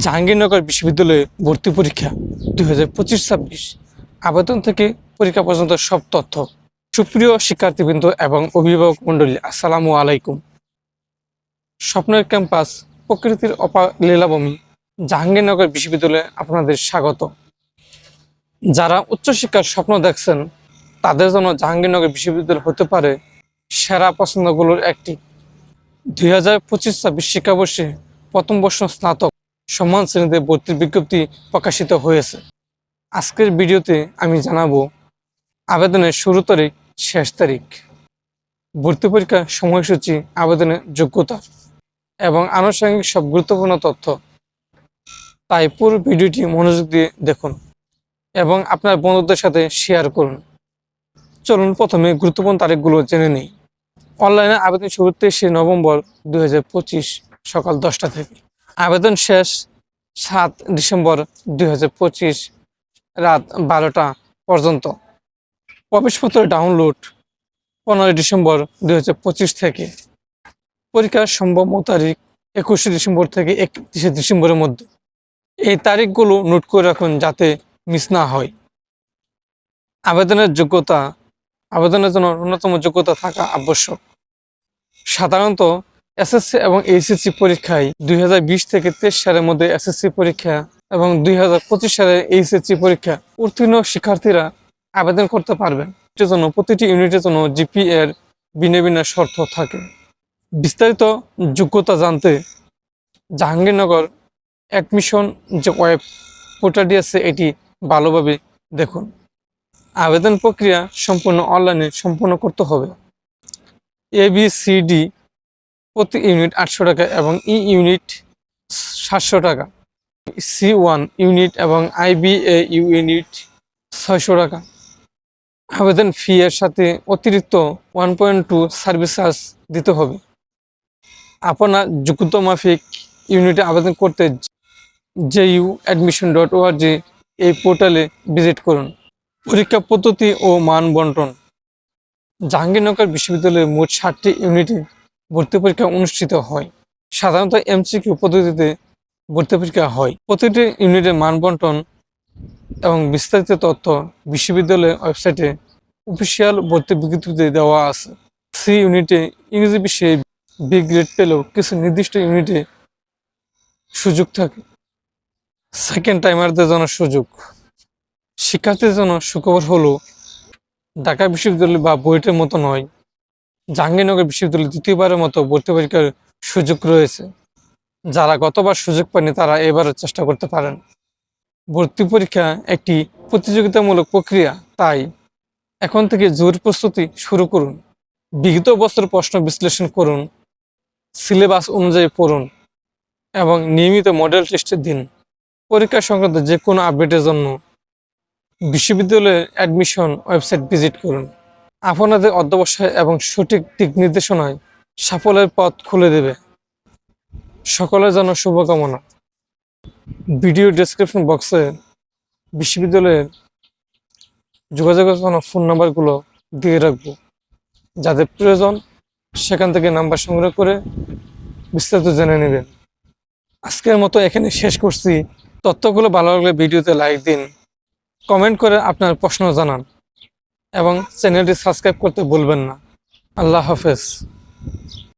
জাহাঙ্গীরনগর বিশ্ববিদ্যালয়ে ভর্তি পরীক্ষা 2025-26 আবেদন থেকে পরীক্ষা পর্যন্ত সব তথ্য। সুপ্রিয় শিক্ষার্থীবৃন্দ এবং অভিভাবক মণ্ডলী, আসসালামু আলাইকুম। স্বপ্নের ক্যাম্পাস, প্রকৃতির লীলাভূমি জাহাঙ্গীরনগর বিশ্ববিদ্যালয়ে আপনাদের স্বাগত। যারা উচ্চশিক্ষার স্বপ্ন দেখছেন তাদের জন্য জাহাঙ্গীরনগর বিশ্ববিদ্যালয় হতে পারে সেরা পছন্দগুলোর একটি। 2025-26 শিক্ষাবর্ষে প্রথম বর্ষ স্নাতক সম্মান শ্রেণীতে ভর্তির বিজ্ঞপ্তি প্রকাশিত হয়েছে। আজকের ভিডিওতে আমি জানাবো আবেদনের শুরু তারিখ, শেষ তারিখ, ভর্তি পরীক্ষার সময়সূচি, আবেদনের যোগ্যতা এবং আনুষঙ্গিক সব গুরুত্বপূর্ণ তথ্য। তাই পুরো ভিডিওটি মনোযোগ দিয়ে দেখুন এবং আপনার বন্ধুদের সাথে শেয়ার করুন। চলুন প্রথমে গুরুত্বপূর্ণ তারিখগুলো জেনে নিই। অনলাইনে আবেদন শুরু 23 নভেম্বর 2025 সকাল 10টা থেকে। আবেদন শেষ 7 ডিসেম্বর 2025 রাত 12টা পর্যন্ত। প্রবেশপত্র ডাউনলোড 15 ডিসেম্বর 2025 থেকে। পরীক্ষার সম্ভাব্য তারিখ 21 ডিসেম্বর থেকে 31 ডিসেম্বরের মধ্যে। এই তারিখগুলো নোট করে রাখুন যাতে মিস না হয়। আবেদনের যোগ্যতা, আবেদনের জন্য ন্যূনতম যোগ্যতা থাকা আবশ্যক। সাধারণত এসএসসি এবং এইচএসসি পরীক্ষায় 2020 থেকে 23 সালের মধ্যে এসএসসি পরীক্ষা এবং 2025 সালে এইচএসসি পরীক্ষা উত্তীর্ণ শিক্ষার্থীরা আবেদন করতে পারবেন। এর জন্য প্রতিটি ইউনিটের জন্য জিপি এর ভিন্ন ভিন্ন শর্ত থাকে। বিস্তারিত যোগ্যতা জানতে জাহাঙ্গীরনগর অ্যাডমিশন যে ওয়েব পোর্টালটি আছে এটি ভালোভাবে দেখুন। আবেদন প্রক্রিয়া সম্পূর্ণ অনলাইনে সম্পূর্ণ করতে হবে। ABCD প্রতি ইউনিট 800 টাকা এবং ই ইউনিট 700 টাকা, C1 ইউনিট এবং IBA ইউনিট 600 টাকা। আবেদন ফি এর সাথে অতিরিক্ত 1.2 সার্ভিস চার্জ দিতে হবে। আপনার যোগ্যতা মাফিক ইউনিটে আবেদন করতে juadmission.org এই পোর্টালে ভিজিট করুন। পরীক্ষা পদ্ধতি ও মান বন্টন। জাহাঙ্গীরনগর বিশ্ববিদ্যালয়ে মোট 60টি ইউনিটে ভর্তি পরীক্ষা অনুষ্ঠিত হয়। সাধারণত MCQ পদ্ধতিতে ভর্তি পরীক্ষা হয়। প্রতিটি ইউনিটের মান বন্টন এবং বিস্তারিত তথ্য বিশ্ববিদ্যালয়ের ওয়েবসাইটে অফিসিয়াল ভর্তি বিজ্ঞপ্তিতে দেওয়া আছে। সি ইউনিটে ইংরেজি বিষয়ে বি গ্রেড পেলেও কিছু নির্দিষ্ট ইউনিটে সুযোগ থাকে। সেকেন্ড টাইমারদের জন্য সুযোগ। শিক্ষার্থীদের জন্য সুখবর হলো ঢাকা বিশ্ববিদ্যালয় বা বুয়েটের মতো নয়, জাহাঙ্গীরনগর বিশ্ববিদ্যালয়ে দ্বিতীয়বারের মতো ভর্তি পরীক্ষার সুযোগ রয়েছে। যারা গতবার সুযোগ পায়নি তারা এবারও চেষ্টা করতে পারেন। ভর্তি পরীক্ষা একটি প্রতিযোগিতামূলক প্রক্রিয়া, তাই এখন থেকে জোর প্রস্তুতি শুরু করুন। বিগত বছর প্রশ্ন বিশ্লেষণ করুন, সিলেবাস অনুযায়ী পড়ুন এবং নিয়মিত মডেল টেস্টের দিন। পরীক্ষা সংক্রান্ত যে কোনো আপডেটের জন্য বিশ্ববিদ্যালয়ের অ্যাডমিশন ওয়েবসাইট ভিজিট করুন। আপনাদের অধ্যবসায় এবং সঠিক দিক নির্দেশনায় সাফল্যের পথ খুলে দেবে। সকলের জন্য শুভকামনা। ভিডিও ডেসক্রিপশন বক্সে বিশ্ববিদ্যালয়ের যোগাযোগের জন্য ফোন নাম্বারগুলো দিয়ে রাখবো, যাদের প্রয়োজন সেখান থেকে নাম্বার সংগ্রহ করে বিস্তারিত জেনে নেবেন। আজকের মতো এখানে শেষ করছি। তথ্যগুলো ভালো লাগলে ভিডিওতে লাইক দিন, কমেন্ট করে আপনার প্রশ্ন জানান এবং চ্যানেলটি সাবস্ক্রাইব করতে ভুলবেন না। আল্লাহ হাফেজ।